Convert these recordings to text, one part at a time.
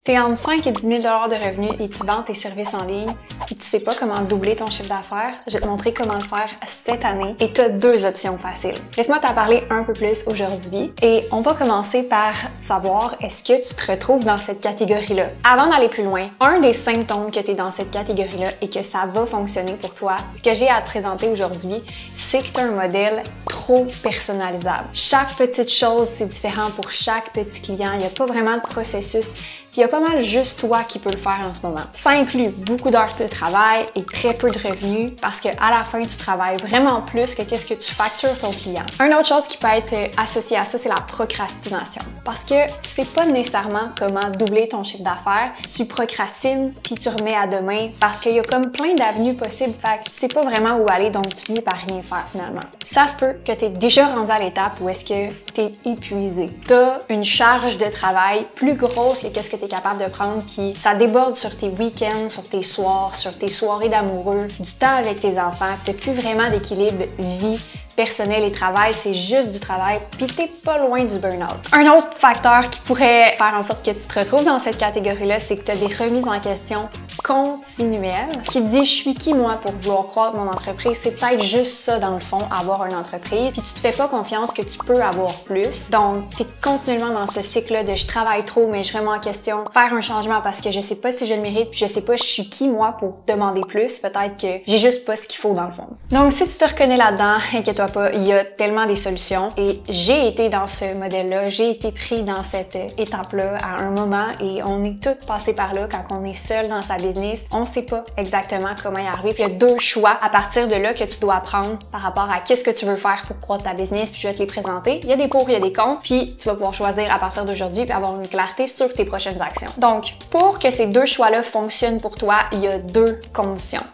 T'es entre 5 et 10 000 $ de revenus et tu vends tes services en ligne et tu sais pas comment doubler ton chiffre d'affaires, je vais te montrer comment le faire cette année et tu as deux options faciles. Laisse-moi t'en parler un peu plus aujourd'hui et on va commencer par savoir est-ce que tu te retrouves dans cette catégorie-là. Avant d'aller plus loin, un des symptômes que tu es dans cette catégorie-là et que ça va fonctionner pour toi, ce que j'ai à te présenter aujourd'hui, c'est que tu as un modèle trop personnalisable. Chaque petite chose, c'est différent pour chaque petit client. Il n'y a pas vraiment de processus. Puis il y a pas mal juste toi qui peux le faire en ce moment. Ça inclut beaucoup d'heures de travail et très peu de revenus parce qu'à la fin, tu travailles vraiment plus que qu'est-ce que tu factures ton client. Une autre chose qui peut être associée à ça, c'est la procrastination. Parce que tu sais pas nécessairement comment doubler ton chiffre d'affaires, tu procrastines puis tu remets à demain parce qu'il y a comme plein d'avenues possibles. Fait que tu sais pas vraiment où aller, donc tu finis par rien faire finalement. Ça se peut que tu es déjà rendu à l'étape où est-ce que tu es épuisé. Tu as une charge de travail plus grosse que qu'est-ce que tu es capable de prendre, puis ça déborde sur tes week-ends, sur tes soirs, sur tes soirées d'amoureux, du temps avec tes enfants, tu n'as plus vraiment d'équilibre vie personnel et travail, c'est juste du travail, puis t'es pas loin du burn-out. Un autre facteur qui pourrait faire en sorte que tu te retrouves dans cette catégorie-là, c'est que tu as des remises en question continuelles qui te disent « je suis qui moi pour vouloir croître mon entreprise ?» C'est peut-être juste ça dans le fond, avoir une entreprise, puis tu te fais pas confiance que tu peux avoir plus. Donc, tu es continuellement dans ce cycle-là de « je travaille trop, mais je remets en question, faire un changement parce que je sais pas si je le mérite, puis je sais pas je suis qui moi pour demander plus, peut-être que j'ai juste pas ce qu'il faut dans le fond. » Donc, si tu te reconnais là-dedans, inquiète-toi pas, il y a tellement des solutions et j'ai été dans ce modèle-là, j'ai été pris dans cette étape-là à un moment et on est toutes passées par là quand on est seul dans sa business. On sait pas exactement comment y arriver. Puis il y a deux choix à partir de là que tu dois prendre par rapport à qu'est-ce que tu veux faire pour croître ta business, puis je vais te les présenter. Il y a des pour, il y a des contre, puis tu vas pouvoir choisir à partir d'aujourd'hui puis avoir une clarté sur tes prochaines actions. Donc, pour que ces deux choix-là fonctionnent pour toi, il y a deux conditions.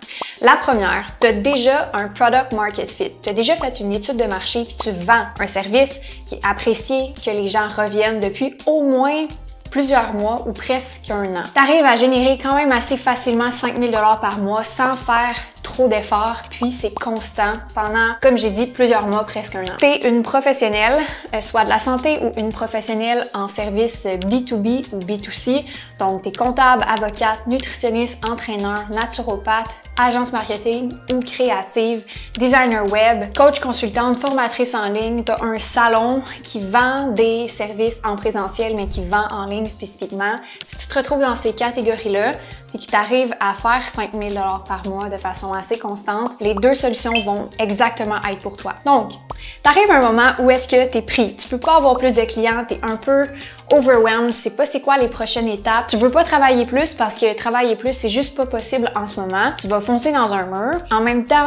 La première, tu as déjà un product market fit. Tu as déjà fait une étude de marché puis tu vends un service qui est apprécié, que les gens reviennent depuis au moins plusieurs mois ou presque un an. Tu arrives à générer quand même assez facilement 5 000 $ par mois sans faire trop d'efforts, puis c'est constant pendant, comme j'ai dit, plusieurs mois, presque un an. Tu es une professionnelle, soit de la santé ou une professionnelle en service B2B ou B2C, donc tu es comptable, avocate, nutritionniste, entraîneur, naturopathe, agence marketing ou créative, designer web, coach consultante, formatrice en ligne, tu as un salon qui vend des services en présentiel mais qui vend en ligne spécifiquement. Si tu te retrouves dans ces catégories-là, et qui t'arrive à faire 5 000 $ par mois de façon assez constante, les deux solutions vont exactement être pour toi. Donc, t'arrives à un moment où est-ce que t'es pris. Tu peux pas avoir plus de clients, t'es un peu overwhelmed, tu sais pas c'est quoi les prochaines étapes. Tu veux pas travailler plus parce que travailler plus, c'est juste pas possible en ce moment. Tu vas foncer dans un mur. En même temps,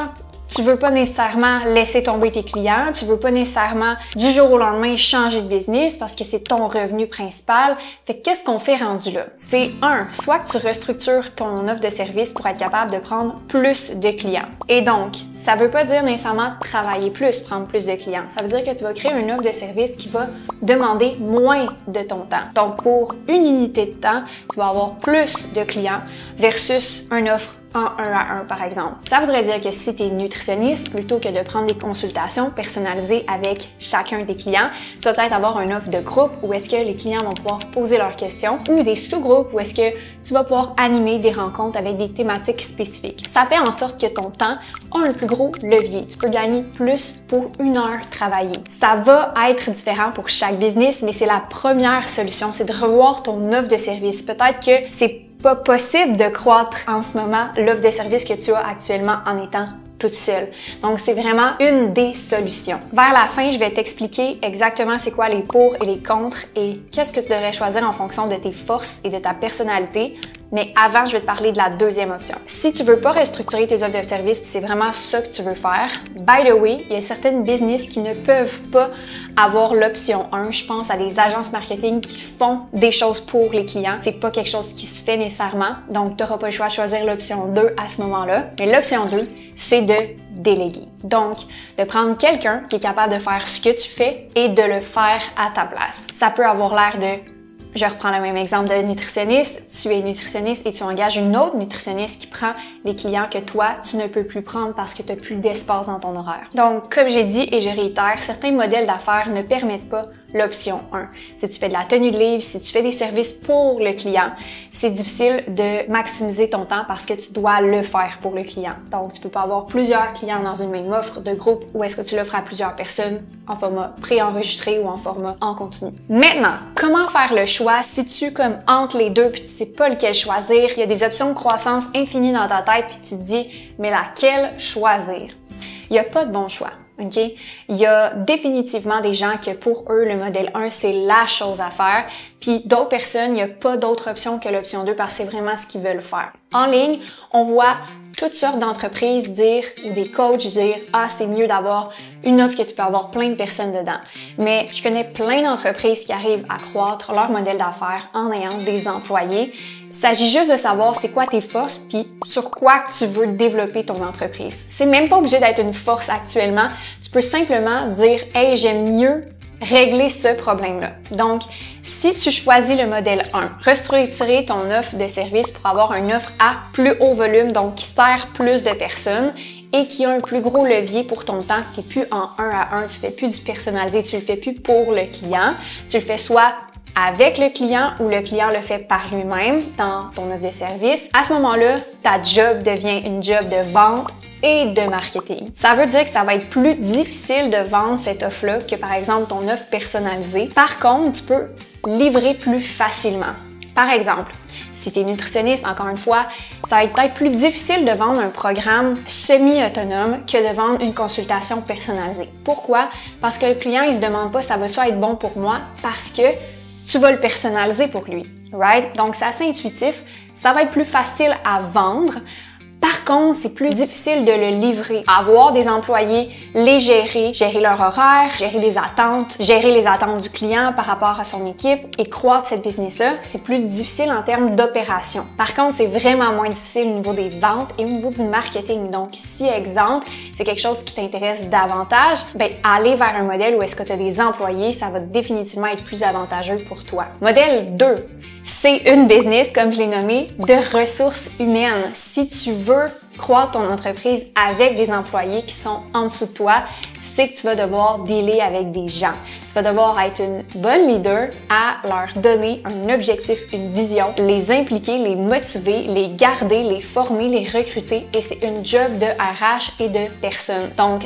tu veux pas nécessairement laisser tomber tes clients, tu veux pas nécessairement du jour au lendemain changer de business parce que c'est ton revenu principal. Fait que qu'est-ce qu'on fait rendu là? C'est soit que tu restructures ton offre de service pour être capable de prendre plus de clients. Et donc, ça veut pas dire nécessairement travailler plus, prendre plus de clients. Ça veut dire que tu vas créer une offre de service qui va demander moins de ton temps. Donc, pour une unité de temps, tu vas avoir plus de clients versus une offre en 1 à 1 par exemple. Ça voudrait dire que si tu es nutritionniste, plutôt que de prendre des consultations personnalisées avec chacun des clients, tu vas peut-être avoir une offre de groupe où est-ce que les clients vont pouvoir poser leurs questions ou des sous-groupes où est-ce que tu vas pouvoir animer des rencontres avec des thématiques spécifiques. Ça fait en sorte que ton temps a un plus gros levier. Tu peux gagner plus pour une heure travaillée. Ça va être différent pour chaque business, mais c'est la première solution, c'est de revoir ton offre de service. Peut-être que c'est pas possible de croître en ce moment l'offre de service que tu as actuellement en étant toute seule. Donc, c'est vraiment une des solutions. Vers la fin, je vais t'expliquer exactement c'est quoi les pour et les contre et qu'est-ce que tu devrais choisir en fonction de tes forces et de ta personnalité. Mais avant, je vais te parler de la deuxième option. Si tu veux pas restructurer tes offres de service puis c'est vraiment ça que tu veux faire, by the way, il y a certaines business qui ne peuvent pas avoir l'option 1. Je pense à des agences marketing qui font des choses pour les clients. C'est pas quelque chose qui se fait nécessairement. Donc, tu n'auras pas le choix de choisir l'option 2 à ce moment-là. Mais l'option 2, c'est de déléguer. Donc, de prendre quelqu'un qui est capable de faire ce que tu fais et de le faire à ta place. Ça peut avoir l'air de Je reprends le même exemple de nutritionniste. Tu es nutritionniste et tu engages une autre nutritionniste qui prend les clients que toi, tu ne peux plus prendre parce que tu n'as plus d'espace dans ton horaire. Donc, comme j'ai dit et je réitère, certains modèles d'affaires ne permettent pas l'option 1. Si tu fais de la tenue de livre, si tu fais des services pour le client, c'est difficile de maximiser ton temps parce que tu dois le faire pour le client. Donc, tu peux pas avoir plusieurs clients dans une même offre de groupe ou est-ce que tu l'offres à plusieurs personnes en format préenregistré ou en format en continu. Maintenant, comment faire le choix si tu comme entre les deux puis tu sais pas lequel choisir? Il y a des options de croissance infinies dans ta tête puis tu te dis, mais laquelle choisir? Il n'y a pas de bon choix. OK? Il y a définitivement des gens que pour eux, le modèle 1, c'est la chose à faire. Puis d'autres personnes, il n'y a pas d'autre option que l'option 2 parce que c'est vraiment ce qu'ils veulent faire. En ligne, on voit toutes sortes d'entreprises dire, ou des coachs dire, ah, c'est mieux d'avoir une offre que tu peux avoir plein de personnes dedans. Mais je connais plein d'entreprises qui arrivent à croître leur modèle d'affaires en ayant des employés. Il s'agit juste de savoir c'est quoi tes forces puis sur quoi tu veux développer ton entreprise. C'est même pas obligé d'être une force actuellement. Tu peux simplement dire « Hey, j'aime mieux régler ce problème-là ». Donc, si tu choisis le modèle 1, restructurer ton offre de service pour avoir une offre à plus haut volume, donc qui sert plus de personnes et qui a un plus gros levier pour ton temps, tu n'es plus en 1 à 1, tu fais plus du personnalisé, tu le fais plus pour le client, tu le fais soit avec le client ou le client le fait par lui-même dans ton offre de service, à ce moment-là, ta job devient une job de vente et de marketing. Ça veut dire que ça va être plus difficile de vendre cette offre-là que par exemple ton offre personnalisée. Par contre, tu peux livrer plus facilement. Par exemple, si tu es nutritionniste, encore une fois, ça va être peut-être plus difficile de vendre un programme semi-autonome que de vendre une consultation personnalisée. Pourquoi? Parce que le client, il se demande pas ça va-tu être bon pour moi parce que tu vas le personnaliser pour lui, right? Donc, c'est assez intuitif. Ça va être plus facile à vendre. Par contre, c'est plus difficile de le livrer. Avoir des employés, les gérer leur horaire, gérer les attentes du client par rapport à son équipe et croître cette business-là, c'est plus difficile en termes d'opération. Par contre, c'est vraiment moins difficile au niveau des ventes et au niveau du marketing. Donc, si, exemple, c'est quelque chose qui t'intéresse davantage, ben, aller vers un modèle où est-ce que tu as des employés, ça va définitivement être plus avantageux pour toi. Modèle 2. C'est une business, comme je l'ai nommé, de ressources humaines. Si tu veux croître ton entreprise avec des employés qui sont en dessous de toi, c'est que tu vas devoir dealer avec des gens. Tu vas devoir être une bonne leader à leur donner un objectif, une vision, les impliquer, les motiver, les garder, les former, les recruter et c'est une job de RH et de personne. Donc,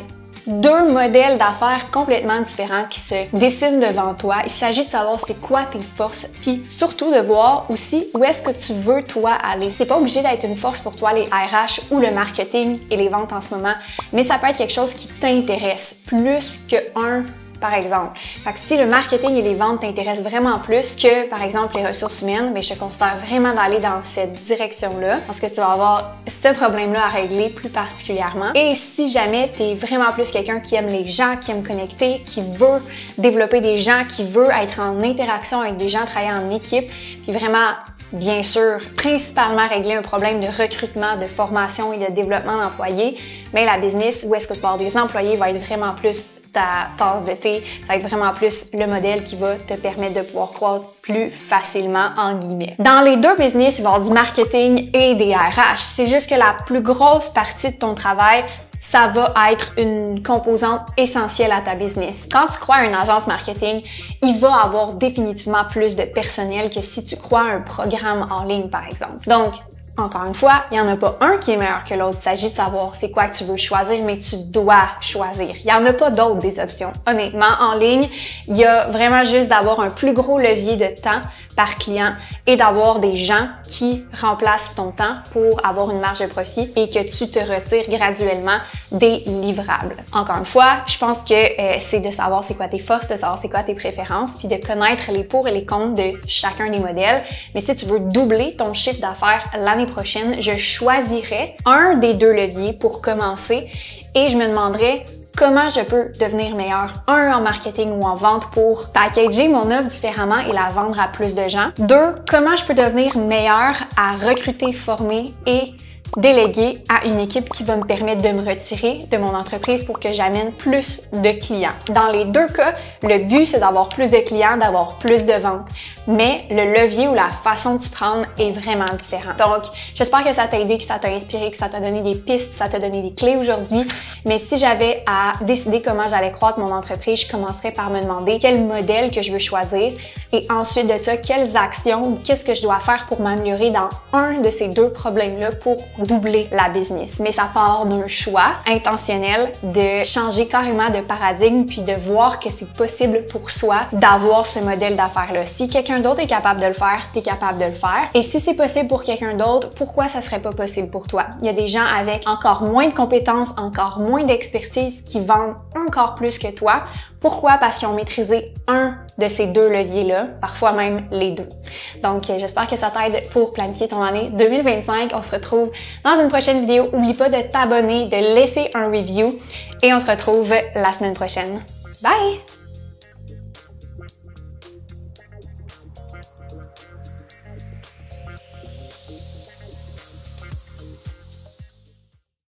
deux modèles d'affaires complètement différents qui se dessinent devant toi. Il s'agit de savoir c'est quoi tes forces, puis surtout de voir aussi où est-ce que tu veux toi aller. C'est pas obligé d'être une force pour toi les RH ou le marketing et les ventes en ce moment, mais ça peut être quelque chose qui t'intéresse plus qu'un par exemple. Fait que si le marketing et les ventes t'intéressent vraiment plus que, par exemple, les ressources humaines, mais je te considère vraiment d'aller dans cette direction-là parce que tu vas avoir ce problème-là à régler plus particulièrement. Et si jamais tu es vraiment plus quelqu'un qui aime les gens, qui aime connecter, qui veut développer des gens, qui veut être en interaction avec des gens, travailler en équipe, puis vraiment bien sûr, principalement régler un problème de recrutement, de formation et de développement d'employés, mais la business où est-ce que tu vas avoir des employés va être vraiment plus ta tasse de thé, ça va être vraiment plus le modèle qui va te permettre de pouvoir croître plus facilement, en guillemets. Dans les deux business, il va y avoir du marketing et des RH. C'est juste que la plus grosse partie de ton travail, ça va être une composante essentielle à ta business. Quand tu crois à une agence marketing, il va avoir définitivement plus de personnel que si tu crois à un programme en ligne, par exemple. Donc, encore une fois, il n'y en a pas un qui est meilleur que l'autre. Il s'agit de savoir c'est quoi que tu veux choisir, mais tu dois choisir. Il n'y en a pas d'autres des options. Honnêtement, en ligne, il y a vraiment juste d'avoir un plus gros levier de temps par client et d'avoir des gens qui remplacent ton temps pour avoir une marge de profit et que tu te retires graduellement des livrables. Encore une fois, je pense que c'est de savoir c'est quoi tes forces, de savoir c'est quoi tes préférences, puis de connaître les pour et les contre de chacun des modèles. Mais si tu veux doubler ton chiffre d'affaires l'année prochaine, je choisirais un des deux leviers pour commencer et je me demanderais comment je peux devenir meilleur, un, en marketing ou en vente pour packager mon offre différemment et la vendre à plus de gens. Deux, comment je peux devenir meilleur à recruter, former et Déléguer à une équipe qui va me permettre de me retirer de mon entreprise pour que j'amène plus de clients. Dans les deux cas, le but, c'est d'avoir plus de clients, d'avoir plus de ventes. Mais le levier ou la façon de s'y prendre est vraiment différent. Donc, j'espère que ça t'a aidé, que ça t'a inspiré, que ça t'a donné des pistes, que ça t'a donné des clés aujourd'hui. Mais si j'avais à décider comment j'allais croître mon entreprise, je commencerais par me demander quel modèle que je veux choisir et ensuite de ça, quelles actions ou qu'est-ce que je dois faire pour m'améliorer dans un de ces deux problèmes-là pour doubler la business. Mais ça part d'un choix intentionnel de changer carrément de paradigme puis de voir que c'est possible pour soi d'avoir ce modèle d'affaires-là. Si quelqu'un d'autre est capable de le faire, tu es capable de le faire. Et si c'est possible pour quelqu'un d'autre, pourquoi ça serait pas possible pour toi? Il y a des gens avec encore moins de compétences, encore moins d'expertise qui vendent encore plus que toi. Pourquoi? Parce qu'ils ont maîtrisé un de ces deux leviers-là, parfois même les deux. Donc, j'espère que ça t'aide pour planifier ton année 2025. On se retrouve dans une prochaine vidéo. N'oublie pas de t'abonner, de laisser un review et on se retrouve la semaine prochaine. Bye!